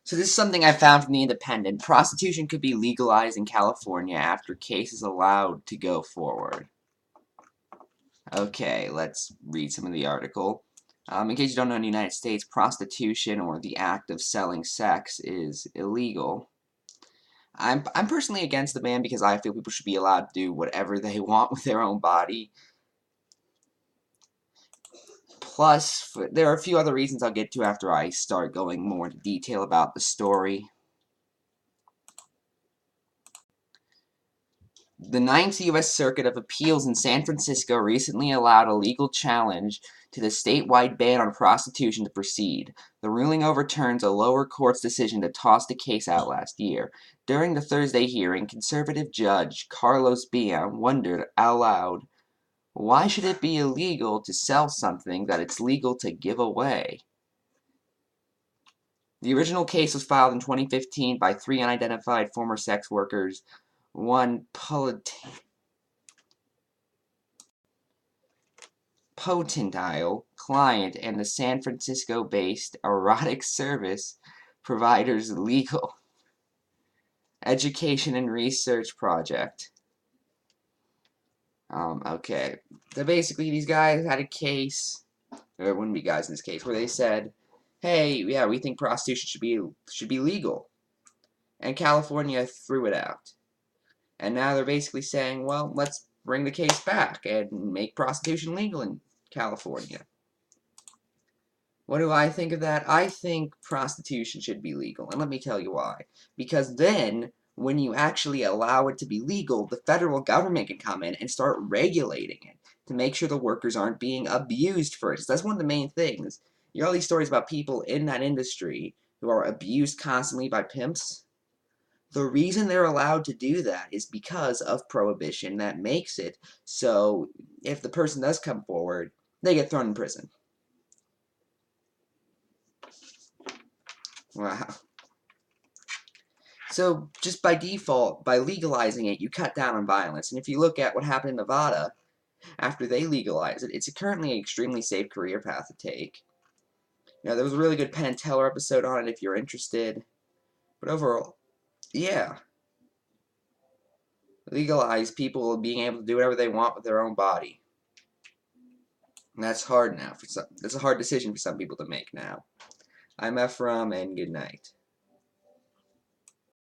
So this is something I found from The Independent. Prostitution could be legalized in California after cases allowed to go forward. Okay, let's read some of the article. In case you don't know, in the United States, prostitution, or the act of selling sex, is illegal. I'm personally against the ban because I feel people should be allowed to do whatever they want with their own body. Plus, there are a few other reasons I'll get to after I start going more into detail about the story. The Ninth U.S. Circuit of Appeals in San Francisco recently allowed a legal challenge to the statewide ban on prostitution to proceed. The ruling overturns a lower court's decision to toss the case out last year. During the Thursday hearing, conservative judge Carlos Bia wondered aloud, why should it be illegal to sell something that it's legal to give away? The original case was filed in 2015 by 3 unidentified former sex workers, one Potentile client, and the San Francisco-based erotic service provider's legal education and research project. Okay. So basically, these guys had a case, or it wouldn't be guys in this case, where they said, hey, yeah, we think prostitution should be legal. And California threw it out. And now they're basically saying, well, let's bring the case back and make prostitution legal in California. What do I think of that? I think prostitution should be legal, and let me tell you why. Because then, when you actually allow it to be legal, the federal government can come in and start regulating it to make sure the workers aren't being abused for it. So that's one of the main things. You hear all these stories about people in that industry who are abused constantly by pimps. The reason they're allowed to do that is because of prohibition that makes it so if the person does come forward, they get thrown in prison. Wow. So, just by default, by legalizing it, you cut down on violence. And if you look at what happened in Nevada, after they legalized it, it's currently an extremely safe career path to take. You know, there was a really good Penn and Teller episode on it if you're interested. But overall, yeah. Legalize people being able to do whatever they want with their own body. And that's hard now for some. That's a hard decision for some people to make now. I'm Ephrom, and good night.